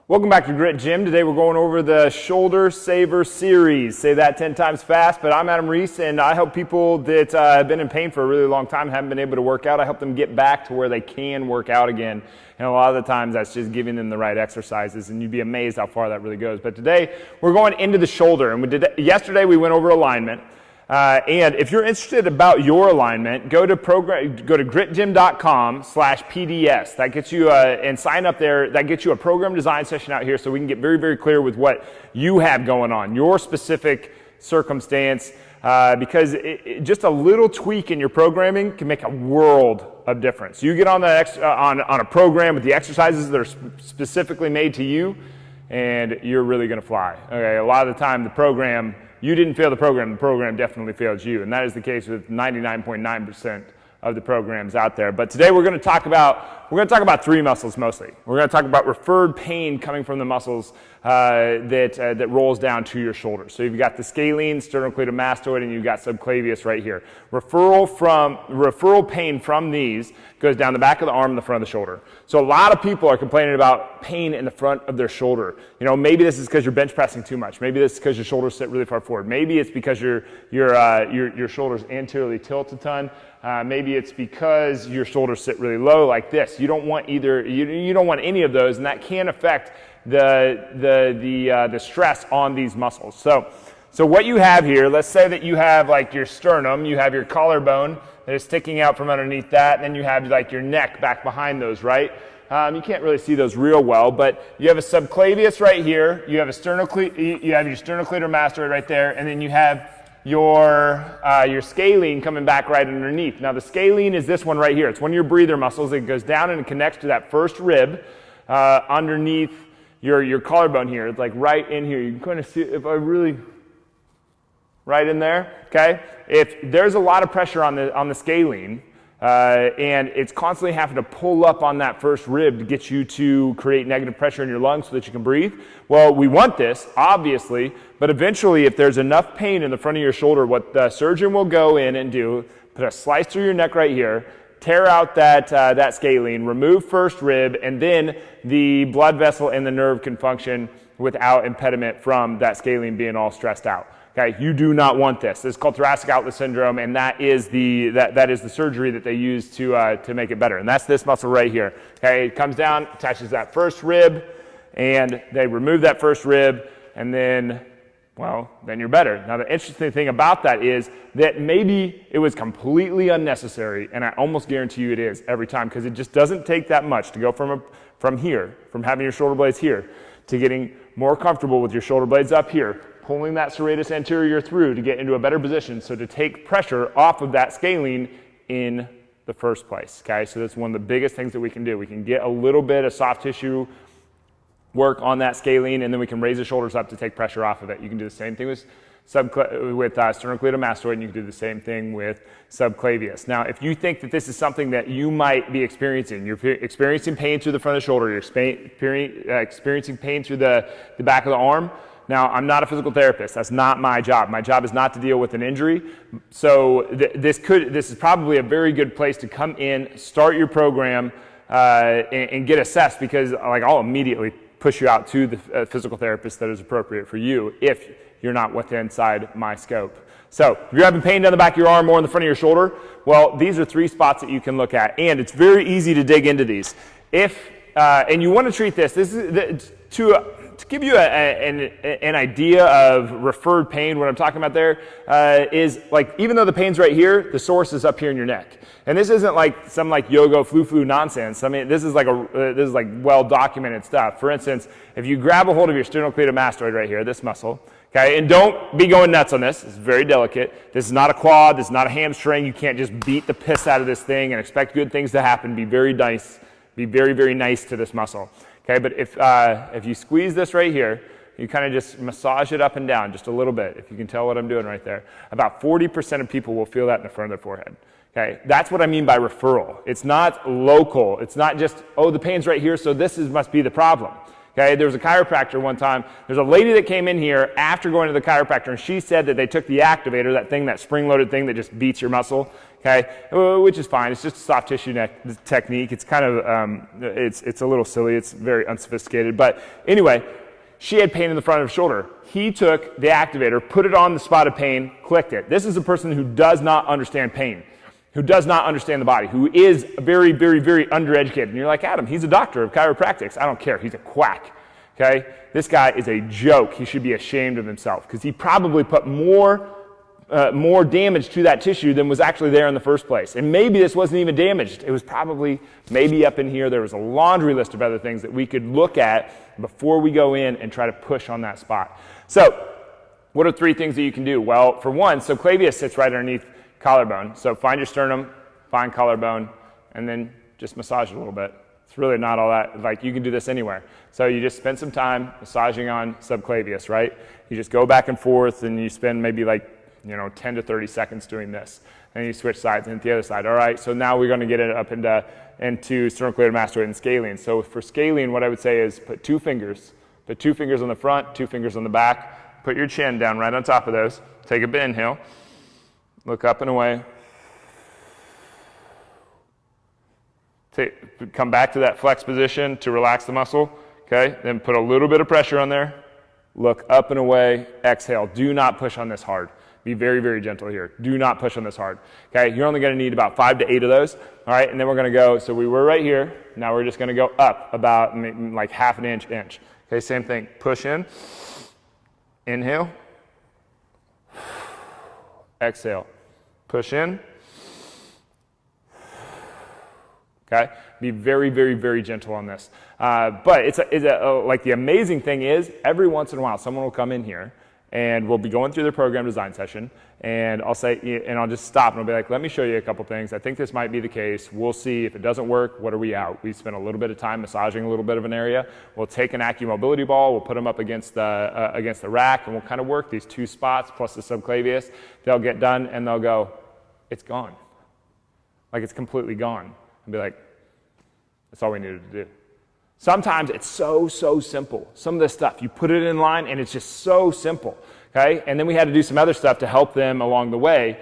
Welcome back to Grit Gym. Today we're going over the Shoulder Saver series. Say that 10 times fast, but I'm Adam Reese and I help people that have been in pain for a really long time, haven't been able to work out. I help them get back to where they can work out again. And a lot of the times that's just giving them the right exercises, and you'd be amazed how far that really goes. But today we're going into the shoulder, and yesterday we went over alignment. And if you're interested about your alignment, go to gritgym.com/PDS. That gets you and sign up there. That gets you a program design session out here, so we can get very, very clear with what you have going on, your specific circumstance. Because just a little tweak in your programming can make a world of difference. You get on on a program with the exercises that are specifically made to you, and you're really going to fly. Okay, a lot of the time the program. You didn't fail the program definitely failed you, and that is the case with 99.9% of the programs out there. But today we're going to talk about three muscles mostly. We're going to talk about referred pain coming from the muscles that rolls down to your shoulders. So you've got the scalene, sternocleidomastoid, and you've got subclavius right here. Referral pain from these goes down the back of the arm and the front of the shoulder. So a lot of people are complaining about pain in the front of their shoulder. You know, maybe this is because you're bench pressing too much. Maybe this is because your shoulders sit really far forward. Maybe it's because your shoulders anteriorly tilt a ton. Maybe it's because your shoulders sit really low like this. You don't want either. You don't want any of those, and that can affect the stress on these muscles. So what you have here, let's say that you have like your sternum, you have your collarbone that is sticking out from underneath that, and then you have like your neck back behind those, right? You can't really see those real well, but you have a subclavius right here, you have your sternocleidomastoid right there, and then you have your scalene coming back right underneath. Now the scalene is this one right here. It's one of your breather muscles. It goes down and it connects to that first rib underneath your collarbone here. It's like right in here. You can kind of see if I really right in there. Okay, if there's a lot of pressure on the scalene and it's constantly having to pull up on that first rib to get you to create negative pressure in your lungs so that you can breathe. Well, we want this, obviously, but eventually if there's enough pain in the front of your shoulder, what the surgeon will go in and do, put a slice through your neck right here, tear out that scalene, remove first rib, and then the blood vessel and the nerve can function without impediment from that scalene being all stressed out. Okay, you do not want this. This is called thoracic outlet syndrome, and that is the surgery that they use to make it better. And that's this muscle right here. Okay, it comes down, attaches that first rib, and they remove that first rib, and then you're better. Now the interesting thing about that is that maybe it was completely unnecessary, and I almost guarantee you it is every time, because it just doesn't take that much to go from having your shoulder blades here to getting more comfortable with your shoulder blades up here, pulling that serratus anterior through to get into a better position, so to take pressure off of that scalene in the first place. Okay, so that's one of the biggest things that we can do. We can get a little bit of soft tissue work on that scalene, and then we can raise the shoulders up to take pressure off of it. You can do the same thing with sternocleidomastoid, and you can do the same thing with subclavius. Now, if you think that this is something that you might be experiencing, you're experiencing pain through the front of the shoulder, you're experiencing pain through the back of the arm. Now, I'm not a physical therapist. That's not my job. My job is not to deal with an injury. So this is probably a very good place to come in, start your program, and get assessed, because I'll immediately push you out to the physical therapist that is appropriate for you if you're not within my scope. So if you're having pain down the back of your arm or in the front of your shoulder, well, these are three spots that you can look at, and it's very easy to dig into these. And you want to treat this is to give you an idea of referred pain. What I'm talking about there is even though the pain's right here, the source is up here in your neck. And this isn't like some yoga flu nonsense. I mean, this is well documented stuff. For instance, if you grab a hold of your sternocleidomastoid right here, this muscle, okay, and don't be going nuts on this. It's very delicate. This is not a quad. This is not a hamstring. You can't just beat the piss out of this thing and expect good things to happen. Be very nice. Be very, very nice to this muscle. Okay, but if you squeeze this right here, you kind of just massage it up and down just a little bit, if you can tell what I'm doing right there. About 40% of people will feel that in the front of their forehead. Okay, that's what I mean by referral. It's not local. It's not just, oh, the pain's right here, so must be the problem. Okay, there was a chiropractor one time. There's a lady that came in here after going to the chiropractor, and she said that they took the activator, that thing, that spring-loaded thing that just beats your muscle, okay, which is fine. It's just a soft tissue technique. It's kind of, it's a little silly. It's very unsophisticated. But anyway, she had pain in the front of her shoulder. He took the activator, put it on the spot of pain, clicked it. This is a person who does not understand pain, who does not understand the body, who is very, very, very undereducated. And you're like, Adam, he's a doctor of chiropractics. I don't care. He's a quack. Okay? This guy is a joke. He should be ashamed of himself because he probably put more damage to that tissue than was actually there in the first place. And maybe this wasn't even damaged. It was probably maybe up in here. There was a laundry list of other things that we could look at before we go in and try to push on that spot. So what are 3 things that you can do? Well, for one, subclavius sits right underneath collarbone. So find your sternum, find collarbone, and then just massage it a little bit. It's really not all that, like you can do this anywhere. So you just spend some time massaging on subclavius, right? You just go back and forth and you spend maybe like, 10 to 30 seconds doing this. And you switch sides and the other side. All right, so now we're gonna get it up into sternocleidomastoid and scalene. So for scalene, what I would say is put 2 fingers on the front, 2 fingers on the back, put your chin down right on top of those, take a big inhale, look up and away. Come back to that flex position to relax the muscle, okay? Then put a little bit of pressure on there, look up and away, exhale. Do not push on this hard. Be very, very gentle here. Do not push on this hard, okay? You're only gonna need about 5 to 8 of those, all right? And then we're gonna go, so we were right here, now we're just gonna go up about like half an inch. Okay, same thing, push in, inhale, exhale, push in, okay? Be very, very, very gentle on this. But like the amazing thing is, every once in a while, someone will come in here and we'll be going through their program design session, and I'll say, and I'll just stop and I'll be like, let me show you a couple things. I think this might be the case. We'll see. If it doesn't work, what are we out? We spend a little bit of time massaging a little bit of an area. We'll take an AccuMobility ball, we'll put them up against the rack, and we'll kind of work these 2 spots plus the subclavius. They'll get done and they'll go, it's gone. Like it's completely gone. And be like, that's all we needed to do. Sometimes it's so simple. Some of this stuff, you put it in line and it's just so simple, okay? And then we had to do some other stuff to help them along the way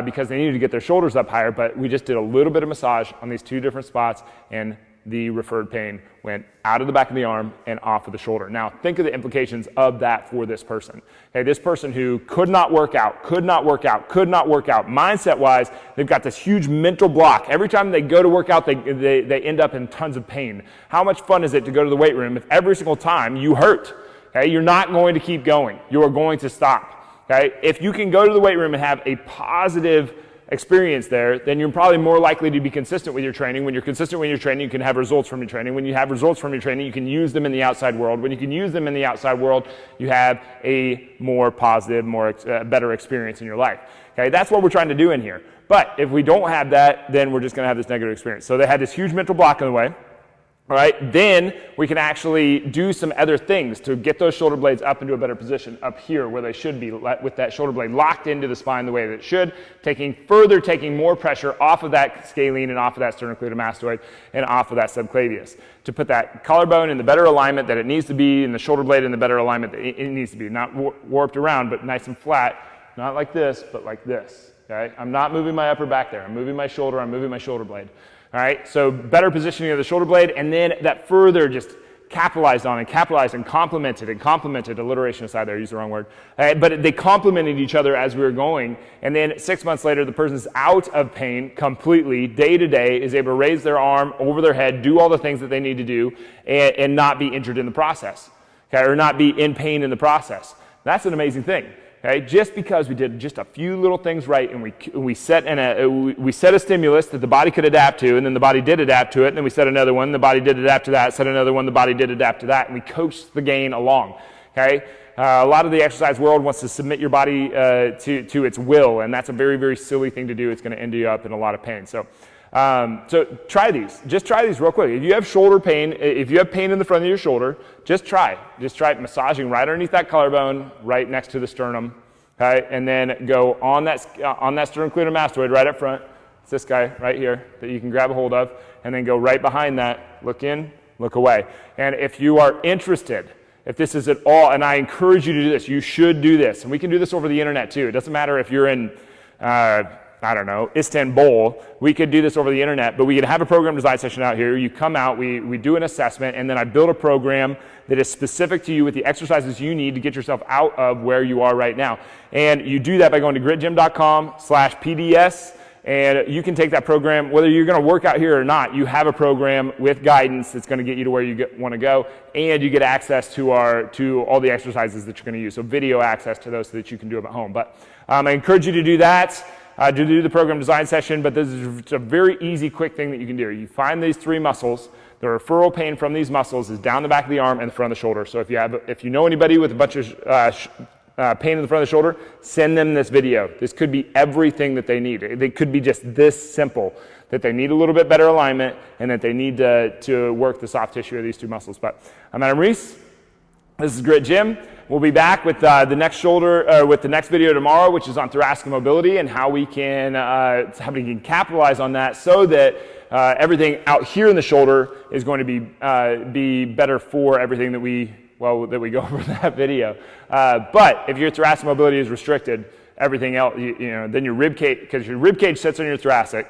because they needed to get their shoulders up higher, but we just did a little bit of massage on these 2 different spots, and the referred pain went out of the back of the arm and off of the shoulder. Now, think of the implications of that for this person. Okay, this person who could not work out, mindset-wise, they've got this huge mental block. Every time they go to work out, they end up in tons of pain. How much fun is it to go to the weight room if every single time you hurt? Okay, you're not going to keep going. You are going to stop. Okay, if you can go to the weight room and have a positive experience there, then you're probably more likely to be consistent with your training. When you're consistent with your training, you can have results from your training. When you have results from your training, you can use them in the outside world. When you can use them in the outside world, you have a more positive, better experience in your life. Okay, that's what we're trying to do in here. But if we don't have that, then we're just going to have this negative experience. So they had this huge mental block in the way. All right, then we can actually do some other things to get those shoulder blades up into a better position up here where they should be, with that shoulder blade locked into the spine the way that it should, taking more pressure off of that scalene and off of that sternocleidomastoid and off of that subclavius to put that collarbone in the better alignment that it needs to be and the shoulder blade in the better alignment that it needs to be, not warped around, but nice and flat, not like this, but like this. Okay, I'm not moving my upper back there. I'm moving my shoulder. I'm moving my shoulder blade. All right, so better positioning of the shoulder blade, and then that further just capitalized on and complemented, alliteration aside there, I used the wrong word, but they complemented each other as we were going, and then 6 months later, the person's out of pain completely, day to day, is able to raise their arm over their head, do all the things that they need to do, and not be injured in the process, okay, or not be in pain in the process. That's an amazing thing. Okay, just because we did just a few little things right, and we set a stimulus that the body could adapt to, and then the body did adapt to it, and then we set another one, the body did adapt to that, set another one, the body did adapt to that, and we coached the gain along. Okay, a lot of the exercise world wants to submit your body to its will, and that's a very, very silly thing to do. It's going to end you up in a lot of pain. So try these. Just try these real quick. If you have shoulder pain, if you have pain in the front of your shoulder, just try massaging right underneath that collarbone, right next to the sternum, okay? And then go on that sternocleidomastoid right up front. It's this guy right here that you can grab a hold of, and then go right behind that. Look in, look away. And if you are interested, if this is at all, and I encourage you to do this, you should do this. And we can do this over the internet too. It doesn't matter if you're in, I don't know, Istanbul. We could do this over the internet, but we could have a program design session out here. You come out, we do an assessment, and then I build a program that is specific to you with the exercises you need to get yourself out of where you are right now. And you do that by going to gritgym.com/PDS, and you can take that program, whether you're going to work out here or not, you have a program with guidance that's going to get you to where you want to go, and you get access to all the exercises that you're going to use. So video access to those so that you can do them at home. But I encourage you to do that. To do the program design session, but this is a very easy, quick thing that you can do. You find these 3 muscles. The referral pain from these muscles is down the back of the arm and the front of the shoulder. So if you know anybody with a bunch of pain in the front of the shoulder, send them this video. This could be everything that they need. It could be just this simple, that they need a little bit better alignment and that they need to work the soft tissue of these 2 muscles. But I'm Adam Reese. This is Grit Gym. We'll be back with the next video tomorrow, which is on thoracic mobility and how we can capitalize on that so that everything out here in the shoulder is going to be better for everything that we go over in that video. But if your thoracic mobility is restricted, everything else, then your rib cage, because your rib cage sits on your thoracic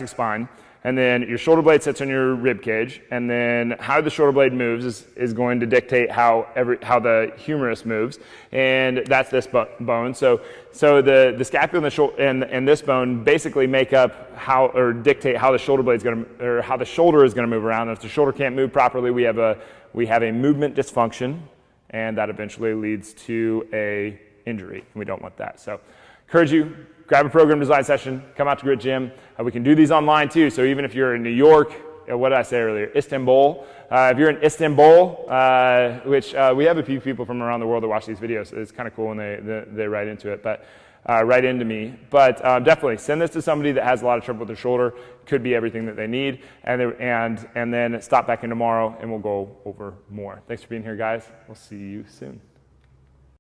spine. And then your shoulder blade sits on your rib cage, and then how the shoulder blade moves is going to dictate how the humerus moves, and that's this bone. So the scapula and this bone basically make up dictate how the shoulder blade how the shoulder is going to move around. And if the shoulder can't move properly, we have a movement dysfunction, and that eventually leads to a injury, and we don't want that. So, encourage you. Grab a program design session, come out to Grit Gym. We can do these online too, so even if you're in New York, what did I say earlier, Istanbul. If you're in Istanbul, which we have a few people from around the world that watch these videos, so it's kind of cool when they write into it, but write into me. But definitely send this to somebody that has a lot of trouble with their shoulder. Could be everything that they need, and then stop back in tomorrow and we'll go over more. Thanks for being here, guys. We'll see you soon.